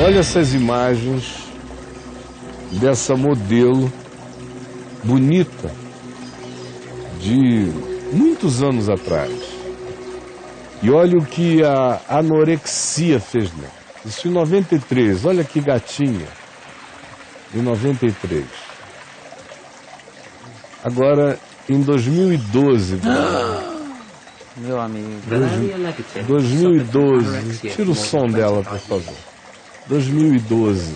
Olha essas imagens dessa modelo bonita de muitos anos atrás. E olha o que a anorexia fez nela. Isso em 93, olha que gatinha. Em 93. Agora, em 2012... Meu amigo. 2012. Tira o som dela, por favor. 2012.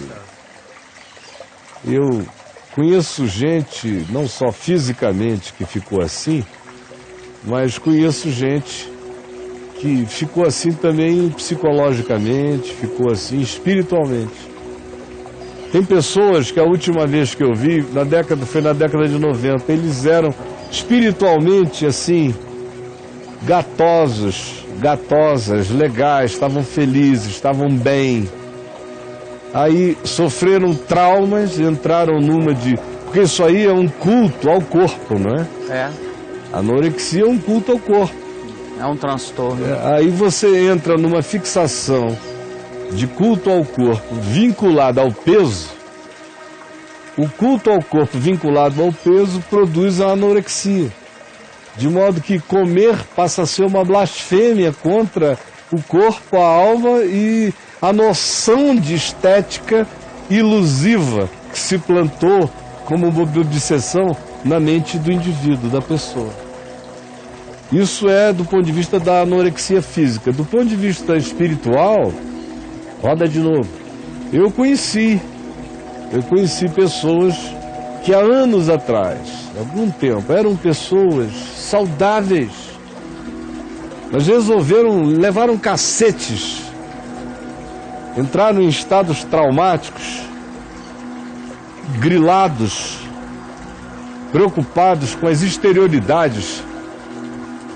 Eu conheço gente, não só fisicamente que ficou assim, mas conheço gente que ficou assim também psicologicamente, ficou assim espiritualmente. Tem pessoas que a última vez que eu vi, foi na década de 90, eles eram espiritualmente assim, gatosas, legais, estavam felizes, estavam bem. Aí sofreram traumas, entraram numa de... Porque isso aí é um culto ao corpo, não é? É. A anorexia é um culto ao corpo. É um transtorno. Aí você entra numa fixação de culto ao corpo vinculado ao peso. O culto ao corpo vinculado ao peso produz a anorexia. De modo que comer passa a ser uma blasfêmia contra o corpo, a alma e a noção de estética ilusiva que se plantou como uma obsessão na mente do indivíduo, da pessoa. Isso é do ponto de vista da anorexia física. Do ponto de vista espiritual, roda de novo. Eu conheci pessoas que há anos atrás, algum tempo, eram pessoas saudáveis, mas levaram cacetes, entraram em estados traumáticos, grilados, preocupados com as exterioridades.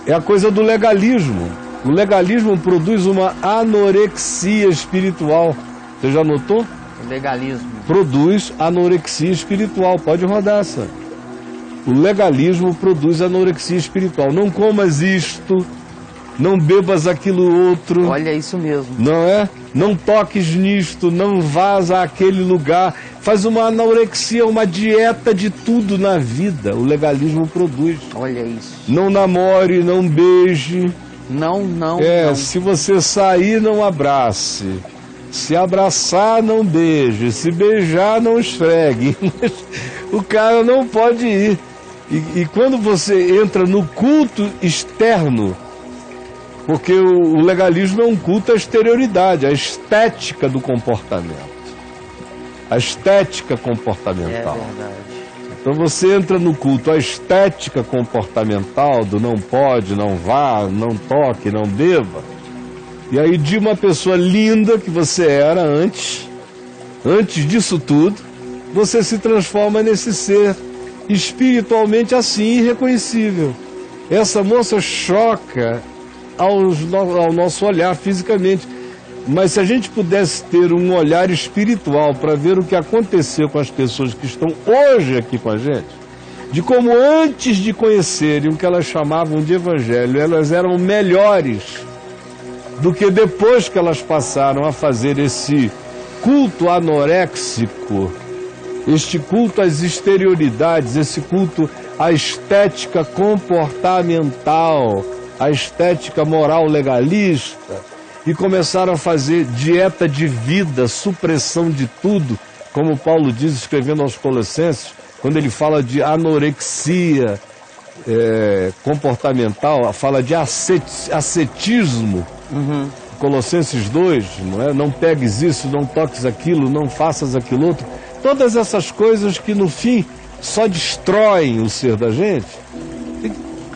É a coisa do legalismo. O legalismo produz uma anorexia espiritual. Você já notou? O legalismo produz anorexia espiritual. Pode rodar essa. O legalismo produz anorexia espiritual. Não comas isto, não bebas aquilo outro. Olha, isso mesmo. Não é? Não toques nisto, não vás àquele lugar. Faz uma anorexia, uma dieta de tudo na vida. O legalismo produz. Olha isso. Não namore, não beije. Não. Se você sair, não abrace. Se abraçar, não beije. Se beijar, não esfregue. O cara não pode ir. E quando você entra no culto externo, porque o legalismo é um culto à exterioridade, à estética do comportamento. A estética comportamental. É verdade. Então você entra no culto à estética comportamental do não pode, não vá, não toque, não beba. E aí de uma pessoa linda que você era antes disso tudo, você se transforma nesse ser espiritualmente assim, irreconhecível. Essa moça choca ao nosso olhar fisicamente. Mas se a gente pudesse ter um olhar espiritual para ver o que aconteceu com as pessoas que estão hoje aqui com a gente, de como antes de conhecerem o que elas chamavam de evangelho, elas eram melhores do que depois que elas passaram a fazer esse culto anoréxico, este culto às exterioridades, esse culto à estética comportamental, à estética moral legalista, e começaram a fazer dieta de vida, supressão de tudo, como Paulo diz escrevendo aos Colossenses, quando ele fala de anorexia comportamental, fala de ascetismo. Colossenses 2, não é? Não pegues isso, não toques aquilo, não faças aquilo outro. Todas essas coisas que no fim só destroem o ser da gente.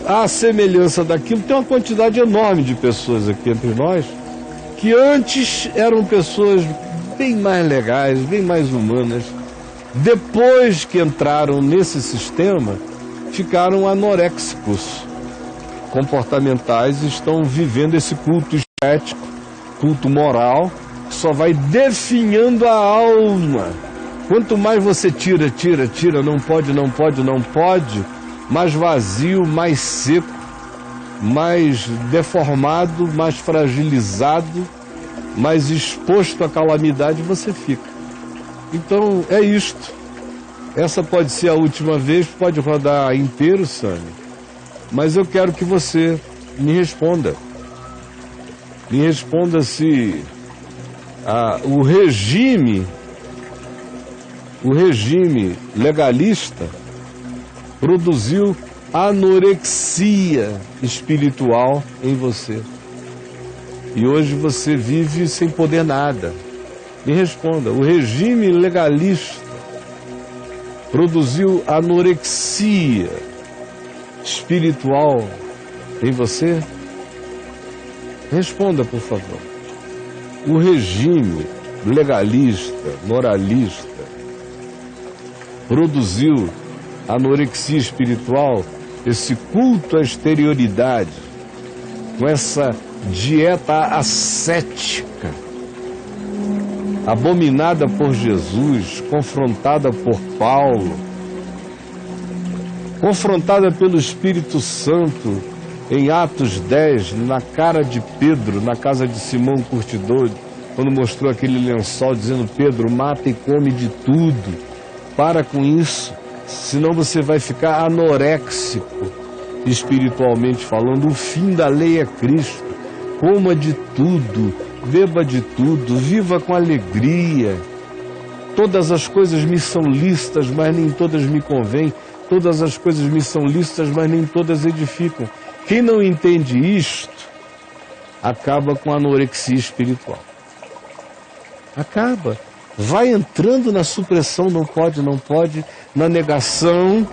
À semelhança daquilo, tem uma quantidade enorme de pessoas aqui entre nós que antes eram pessoas bem mais legais, bem mais humanas. Depois que entraram nesse sistema, ficaram anoréxicos comportamentais, estão vivendo esse culto estético, culto moral, que só vai definhando a alma. Quanto mais você tira, não pode, mais vazio, mais seco, mais deformado, mais fragilizado mais exposto à calamidade você fica. Então é isto. Essa pode ser a última vez, pode rodar inteiro, Sânia, mas eu quero que você me responda. Me responda se o regime legalista produziu anorexia espiritual em você. E hoje você vive sem poder nada. Me responda, o regime legalista produziu anorexia espiritual em você? Responda, por favor. O regime legalista, moralista, produziu anorexia espiritual, esse culto à exterioridade, com essa dieta ascética, abominada por Jesus, confrontada por Paulo, confrontada pelo Espírito Santo em Atos 10, na cara de Pedro, na casa de Simão Curtidor, quando mostrou aquele lençol dizendo: Pedro, mata e come de tudo, para com isso, senão você vai ficar anoréxico espiritualmente falando. O fim da lei é Cristo. Coma de tudo, beba de tudo, viva com alegria. Todas as coisas me são lícitas, mas nem todas me convêm. Todas as coisas me são lícitas, mas nem todas edificam. Quem não entende isto, acaba com anorexia espiritual. Acaba. Vai entrando na supressão, não pode, na negação.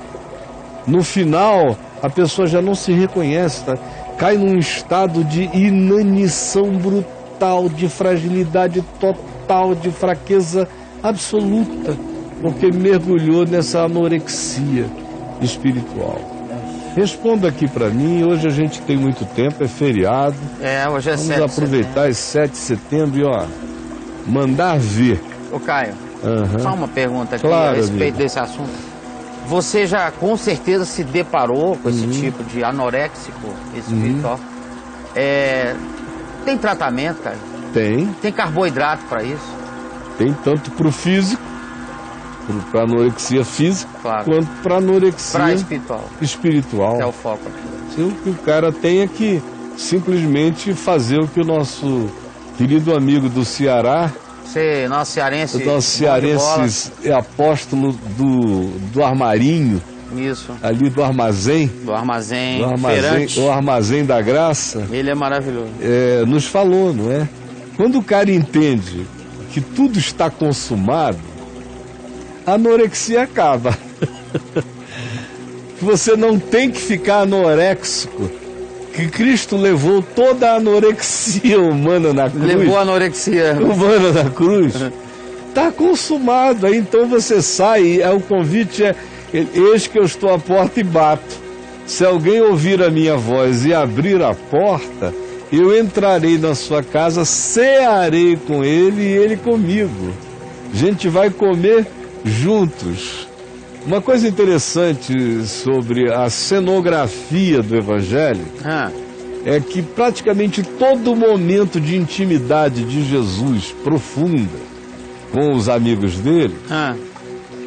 No final, a pessoa já não se reconhece, tá? Cai num estado de inanição brutal, de fragilidade total, de fraqueza absoluta, porque mergulhou nessa anorexia espiritual. Responda aqui para mim. Hoje a gente tem muito tempo, é feriado. Hoje é 7 de setembro. Vamos aproveitar esse 7 de setembro e mandar ver. Ô Caio, só uma pergunta aqui, claro, a respeito amigo desse assunto. Você já com certeza se deparou com esse tipo de anoréxico espiritual? Tem tratamento, Caio? Tem. Tem carboidrato para isso? Tem, tanto para o físico, para anorexia física, claro, quanto para anorexia espiritual. Esse é o foco aqui. O que o cara tem é que simplesmente fazer o que o nosso querido amigo do Ceará, nosso cearense apóstolo do armarinho, isso, ali do armazém, o armazém da graça, ele é maravilhoso, nos falou, não é? Quando o cara entende que tudo está consumado, a anorexia acaba. Você não tem que ficar anoréxico, que Cristo levou toda a anorexia humana na cruz. Levou a anorexia humana na cruz. Está consumado. Aí então você sai, o convite eis que eu estou à porta e bato. Se alguém ouvir a minha voz e abrir a porta, eu entrarei na sua casa, cearei com ele e ele comigo. A gente vai comer juntos. Uma coisa interessante sobre a cenografia do Evangelho é que praticamente todo momento de intimidade de Jesus profunda com os amigos dele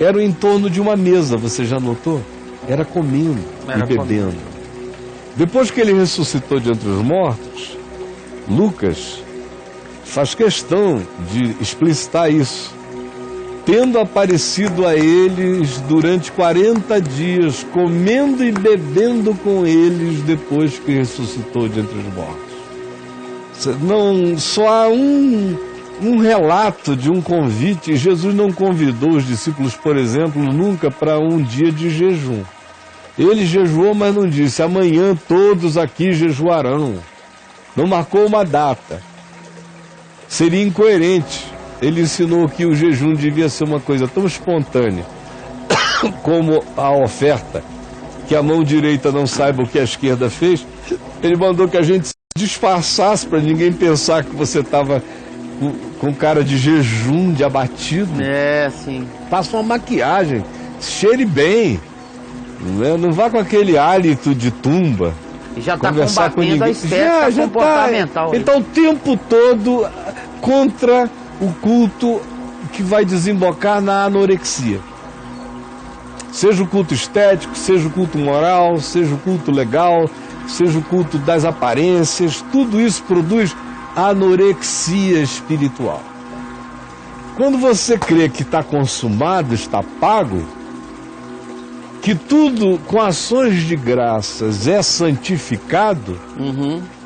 era em torno de uma mesa, você já notou? Era comendo e bebendo. Depois que ele ressuscitou de entre os mortos, Lucas faz questão de explicitar isso. Tendo aparecido a eles durante 40 dias, comendo e bebendo com eles depois que ressuscitou de entre os mortos. Não, só há um relato de um convite. Jesus não convidou os discípulos, por exemplo, nunca para um dia de jejum. Ele jejuou, mas não disse: amanhã todos aqui jejuarão. Não marcou uma data. Seria incoerente. Ele ensinou que o jejum devia ser uma coisa tão espontânea como a oferta, que a mão direita não saiba o que a esquerda fez. Ele mandou que a gente se disfarçasse para ninguém pensar que você estava com cara de jejum, de abatido. Sim. Passa uma maquiagem, cheire bem, não vá com aquele hálito de tumba. E já está combatendo a estética comportamental. Então o tempo todo contra o culto que vai desembocar na anorexia. Seja o culto estético, seja o culto moral, seja o culto legal, seja o culto das aparências, tudo isso produz anorexia espiritual. Quando você crê que está consumado, está pago, que tudo com ações de graças é santificado,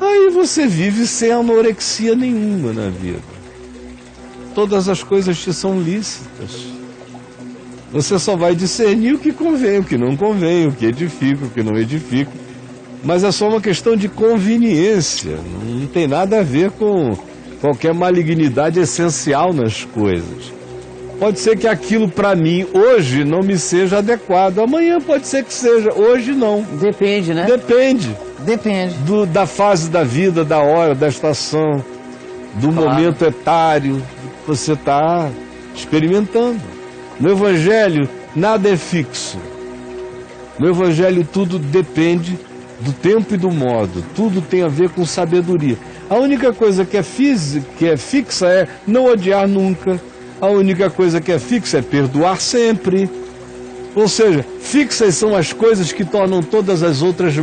aí você vive sem anorexia nenhuma na vida. Todas as coisas te são lícitas. Você só vai discernir o que convém, o que não convém, o que edifica, o que não edifica. Mas é só uma questão de conveniência, não tem nada a ver com qualquer malignidade essencial nas coisas. Pode ser que aquilo para mim hoje não me seja adequado, amanhã pode ser que seja, hoje não. Depende, né? Depende. Depende. Da fase da vida, da hora, da estação, do momento etário que você está experimentando. No Evangelho, nada é fixo. No Evangelho, tudo depende do tempo e do modo. Tudo tem a ver com sabedoria. A única coisa que é fixa é não odiar nunca. A única coisa que é fixa é perdoar sempre. Ou seja, fixas são as coisas que tornam todas as outras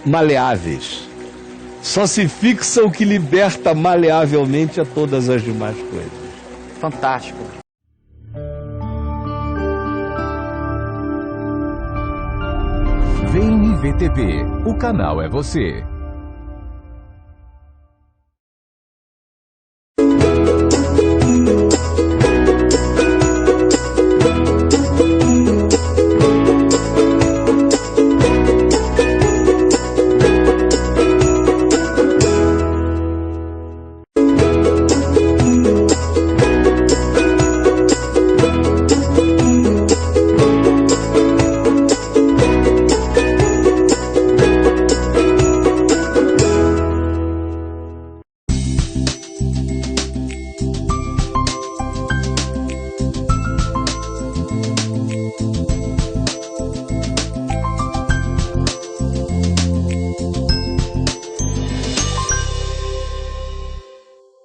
maleáveis. Só se fixa o que liberta maleavelmente a todas as demais coisas. Fantástico. Vem IVTV, o canal é você.